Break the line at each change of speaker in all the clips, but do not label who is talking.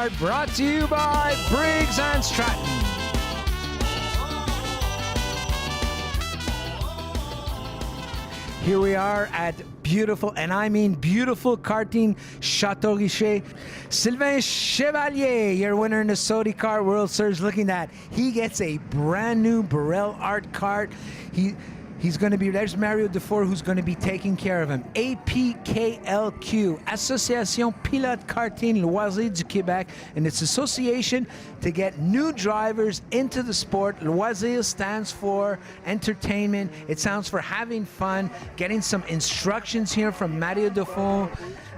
CHAMPKART, brought to you by Briggs Stratton. Here we are at beautiful, and I mean beautiful, karting Chateau-Richer. Sylvain Chevalier, your winner in the Saudi Kart World Series. Looking at, he gets a brand new Burrell Art kart. He's going to be, there's Mario Dufour who's going to be taking care of him. APKLQ, Association Pilote Karting Loisirs du Québec, and its association to get new drivers into the sport. Loisirs stands for entertainment. It stands for having fun, getting some instructions here from Mario Dufour.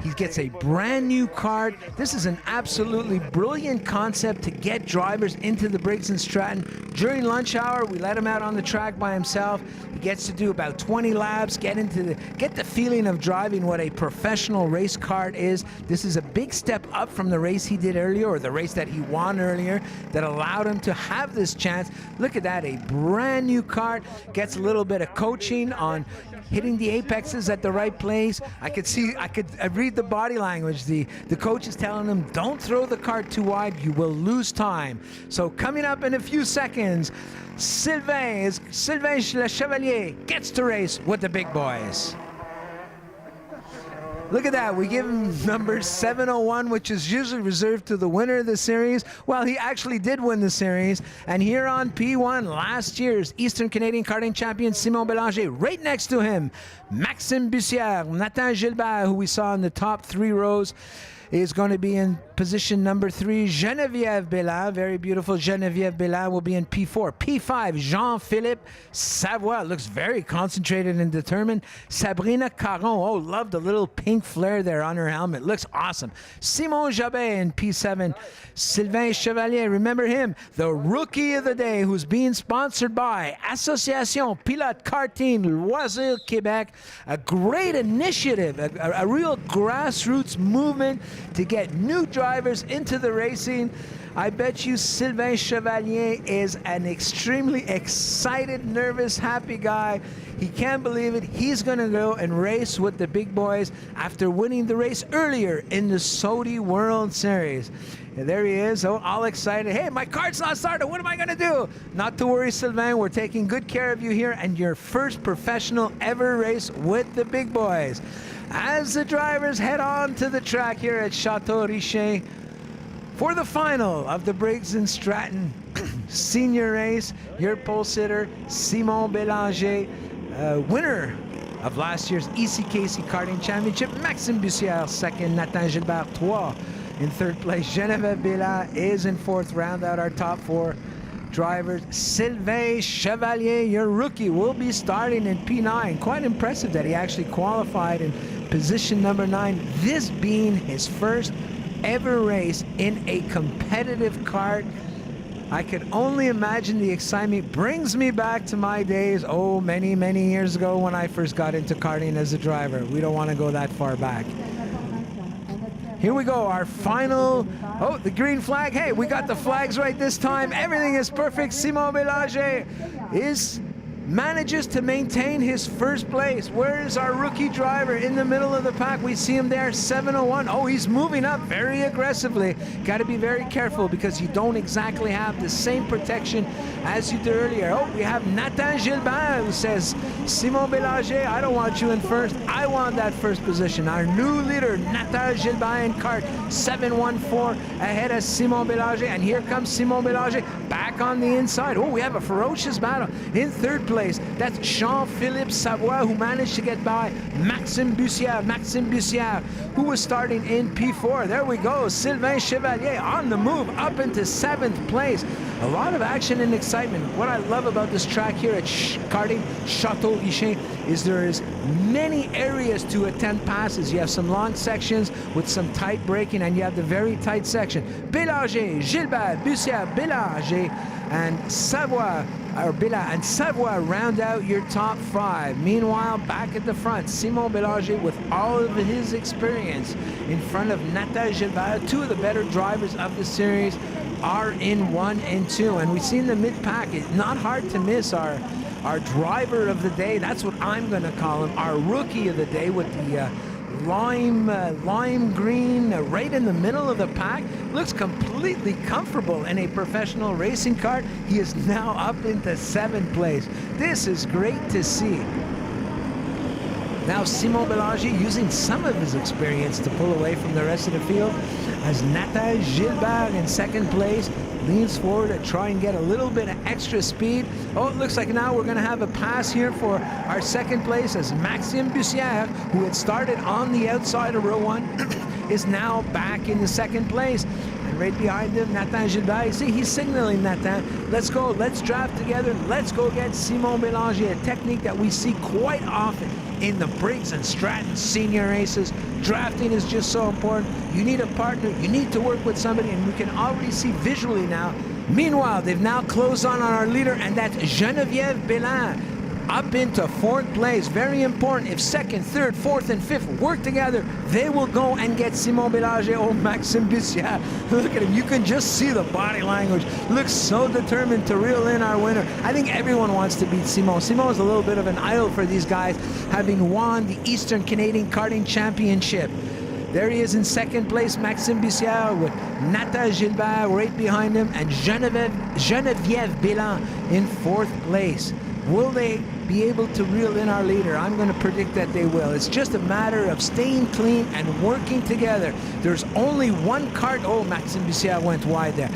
He gets a brand new kart. This is an absolutely brilliant concept to get drivers into the Briggs & Stratton. During lunch hour, we let him out on the track by himself. He gets to do about 20 laps, get the feeling of driving what a professional race kart is. This is a big step up from the race he did earlier, or the race that he won earlier, that allowed him to have this chance. Look at that, a brand new kart. Gets a little bit of coaching on hitting the apexes at the right place. I could read the body language. The coach is telling him, don't throw the kart too wide, you will lose time. So coming up in a few seconds, Sylvain Le Chevalier gets to race with the big boys. Look at that, we give him number 701, which is usually reserved to the winner of the series. Well, he actually did win the series. And here on P1, last year's Eastern Canadian karting champion, Simon Bélanger. Right next to him, Maxime Bussière, Nathan Gilbert, who we saw in the top 3 rows, is going to be in position number 3. Geneviève Bellin, very beautiful Geneviève Bellin, will be in P4. P5, Jean-Philippe Savoie, looks very concentrated and determined. Sabrina Caron, oh, love the little pink flare there on her helmet, looks awesome. Simon Jabet in P7. Sylvain Chevalier, remember him, the rookie of the day, who's being sponsored by Association Pilote Karting Loisirs Québec. A great initiative, a real grassroots movement to get new drivers into the racing. I bet you Sylvain Chevalier is an extremely excited, nervous, happy guy. He can't believe it. He's going to go and race with the big boys after winning the race earlier in the Saudi World Series. And there he is, oh, all excited. Hey, my kart's not started. What am I going to do? Not to worry, Sylvain. We're taking good care of you here, and your first professional ever race with the big boys. As the drivers head on to the track here at Chateau-Richer for the final of the Briggs & Stratton senior race, your pole sitter, Simon Bélanger, winner of last year's ECKC Karting Championship, Maxime Bussière second, Nathan Gilbert 3 in third place. Geneviève Bellin is in 4th, round out our top 4 drivers. Sylvain Chevalier, your rookie, will be starting in P9. Quite impressive that he actually qualified in position number 9, this being his first ever race in a competitive kart. I could only imagine the excitement. Brings me back to my days, oh, many years ago when I first got into karting as a driver. We don't want to go that far back. Here we go, our final, oh, the green flag. Hey, we got the flags right this time. Everything is perfect. Simon Bélanger manages to maintain his first place. Where is our rookie driver in the middle of the pack? We see him there, 701. Oh, he's moving up very aggressively. Got to be very careful because you don't exactly have the same protection as you did earlier. Oh, we have Nathan Gilbert who says, Simon Bélanger, I don't want you in first. I want that first position. Our new leader, Nathan Gilbert in kart, 714 ahead of Simon Bélanger. And here comes Simon Bélanger back on the inside. Oh, we have a ferocious battle in third place. That's Jean-Philippe Savoie, who managed to get by Maxime Bussière, who was starting in P4. There we go, Sylvain Chevalier on the move up into 7th place. A lot of action and excitement. What I love about this track here at Karting Chateau-Richer is there is many areas to attend passes. You have some long sections with some tight braking, and you have the very tight section. Bélanger, Gilbert, Bussière, Bélanger, and Savoie, or Bellin and Savoie round out your top 5. Meanwhile, back at the front, Simon Bélanger with all of his experience in front of Nathan Gilbert. 2 of the better drivers of the series are in 1 and 2. And we see in the mid-pack, it's not hard to miss our driver of the day. That's what I'm going to call him, our rookie of the day with lime green, right in the middle of the pack. Looks completely comfortable in a professional racing kart. He is now up into 7th place. This is great to see. Now Simon Bélanger using some of his experience to pull away from the rest of the field, as Nathan Gilbert in 2nd place leans forward to try and get a little bit of extra speed. Oh, it looks like now we're going to have a pass here for our 2nd place, as Maxime Bussière, who had started on the outside of row 1, is now back in the 2nd place. And right behind him, Nathan Gilbert. You see, he's signaling Nathan, let's go, let's draft together, let's go get Simon Bélanger, a technique that we see quite often in the Briggs and Stratton senior races. Drafting is just so important. You need a partner, you need to work with somebody, and we can already see visually now. Meanwhile, they've now closed on our leader, and that's Geneviève Bélin, up into 4th place. Very important. If 2nd, 3rd, 4th, and 5th work together, they will go and get Simon Bélanger. Oh, Maxime Bussière. Look at him. You can just see the body language. Looks so determined to reel in our winner. I think everyone wants to beat Simon. Simon is a little bit of an idol for these guys, having won the Eastern Canadian Karting Championship. There he is in 2nd place, Maxime Bussière, with Nathan Gilbert right behind him, and Geneviève Bélin in 4th place. Will they be able to reel in our leader? I'm going to predict that they will. It's just a matter of staying clean and working together. There's only one kart. Oh, Maxime Bussière went wide there.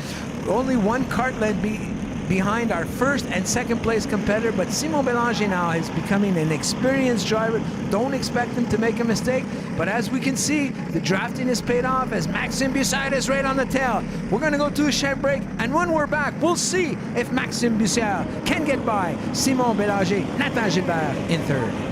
Only one kart led behind our 1st and 2nd place competitor, but Simon Bélanger now is becoming an experienced driver. Don't expect him to make a mistake, but as we can see, the drafting has paid off as Maxime Bussière is right on the tail. We're going to go to a short break, and when we're back, we'll see if Maxime Bussière can get by Simon Bélanger, Nathan Gilbert in 3rd.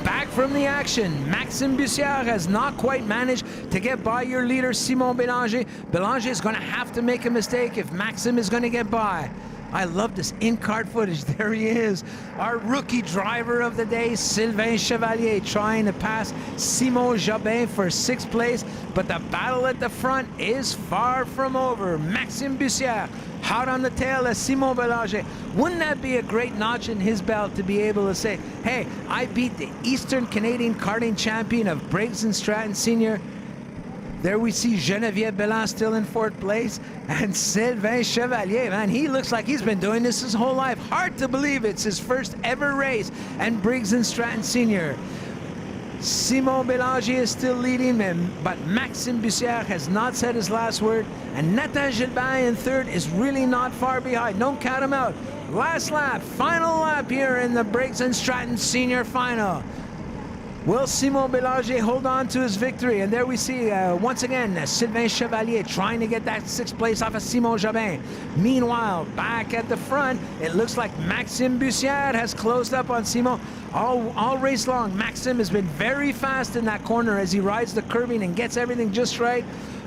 Back from the action, Maxime Bussière has not quite managed to get by your leader, Simon Bélanger. Bélanger is going to have to make a mistake if Maxime is going to get by. I love this in-kart footage. There he is, our rookie driver of the day, Sylvain Chevalier, trying to pass Simon Jobin for 6th place, but the battle at the front is far from over. Maxime Bussière hot on the tail of Simon Bélanger. Wouldn't that be a great notch in his belt to be able to say, hey, I beat the Eastern Canadian Karting Champion of Briggs and Stratton Senior. There we see Geneviève Bélin still in 4th place, and Sylvain Chevalier, man, he looks like he's been doing this his whole life. Hard to believe it's his first ever race, and Briggs and Stratton Senior. Simon Bélanger is still leading, but Maxime Bussière has not said his last word, and Nathan Gilbert in 3rd is really not far behind. Don't count him out. Last lap, final lap here in the Briggs and Stratton Senior Final. Will Simon Bélanger hold on to his victory? And there we see, once again, Sylvain Chevalier trying to get that 6th place off of Simon Jobin. Meanwhile, back at the front, it looks like Maxime Bussière has closed up on Simon. All race long, Maxime has been very fast in that corner as he rides the curbing and gets everything just right.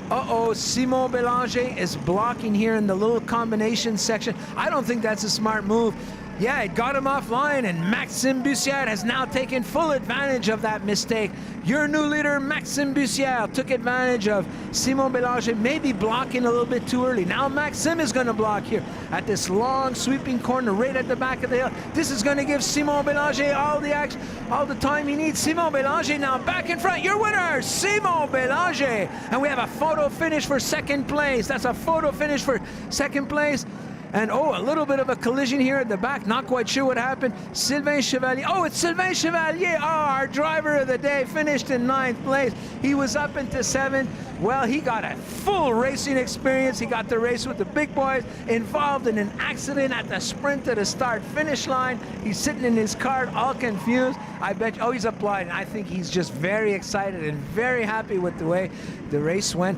Uh-oh, Simon Bélanger is blocking here in the little combination section. I don't think that's a smart move. Yeah, it got him offline, and Maxime Bussière has now taken full advantage of that mistake. Your new leader, Maxime Bussière, took advantage of Simon Bélanger maybe blocking a little bit too early. Now Maxime is going to block here at this long sweeping corner right at the back of the hill. This is going to give Simon Bélanger all the action, all the time he needs. Simon Bélanger now back in front. Your winner, Simon Bélanger. And we have a photo finish for 2nd place. That's a photo finish for 2nd place. And oh, a little bit of a collision here at the back. Not quite sure what happened. Sylvain Chevalier. Oh, it's Sylvain Chevalier. Oh, our driver of the day finished in 9th place. He was up into 7th. Well, he got a full racing experience. He got to race with the big boys, involved in an accident at the sprint to the start-finish line. He's sitting in his car all confused. I bet you, oh, he's applauding. I think he's just very excited and very happy with the way the race went.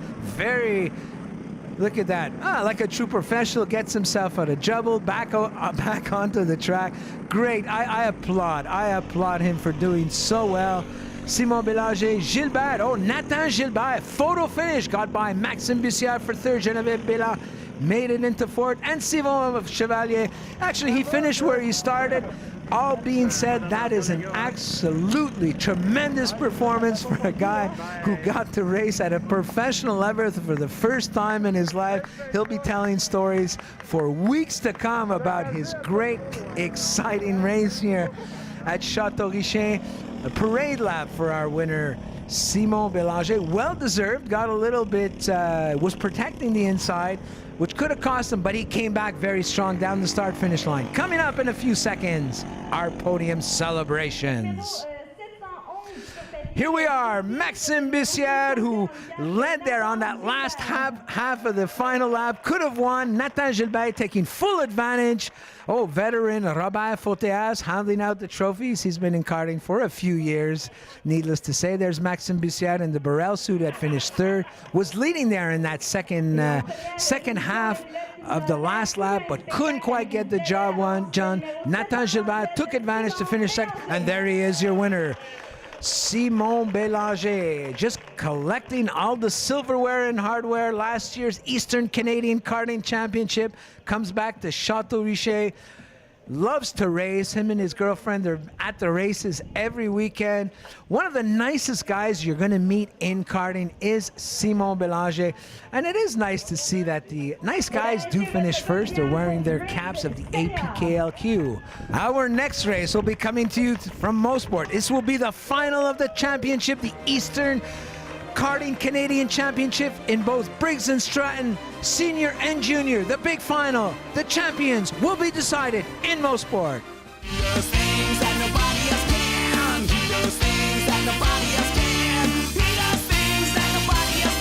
Look at that. Like a true professional, gets himself out of trouble, back onto the track. Great. I applaud him for doing so well. Simon Bélanger, Gilbert. Oh, Nathan Gilbert. Photo finish. Got by Maxime Bussière for 3rd. Geneviève Bélin made it into 4th. And Simon Chevalier. Actually, he finished where he started. all being said, that is an absolutely tremendous performance for a guy who got to race at a professional level for the first time in his life. He'll be telling stories for weeks to come about his great, exciting race here at Chateau-Richer. A parade lap for our winner, Simon Bélanger. Well deserved, got a little bit, was protecting the inside, which could have cost him, but he came back very strong down the start-finish line. Coming up in a few seconds, our podium celebrations. Here we are, Maxime Bissière, who led there on that last half of the final lap, could have won. Nathan Gilbert taking full advantage. Oh, veteran Robert Forteas handing out the trophies. He's been in karting for a few years. Needless to say, there's Maxime Bissière in the Burrell suit that finished third. Was leading there in that second half of the last lap, but couldn't quite get the job done. Nathan Gilbert took advantage to finish second, and there he is, your winner, Simon Bélanger, just collecting all the silverware and hardware. Last year's Eastern Canadian Karting Championship, comes back to Chateau-Richer, loves to race. Him and his girlfriend are at the races every weekend. One of the nicest guys you're going to meet in karting is Simon Bélanger, and it is nice to see that the nice guys do finish first. They're wearing their caps of the APKLQ. Our next race will be coming to you from Mosport. This will be the final of the championship, the Eastern Karting Canadian Championship in both Briggs and Stratton, senior and junior. The big final, the champions will be decided in Mosport.
He does things that nobody else can. He does things that nobody else can. He does things that nobody else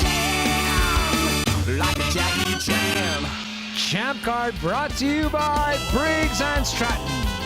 can. Like a Jackie Chan.
Champ Kart brought to you by Briggs and Stratton.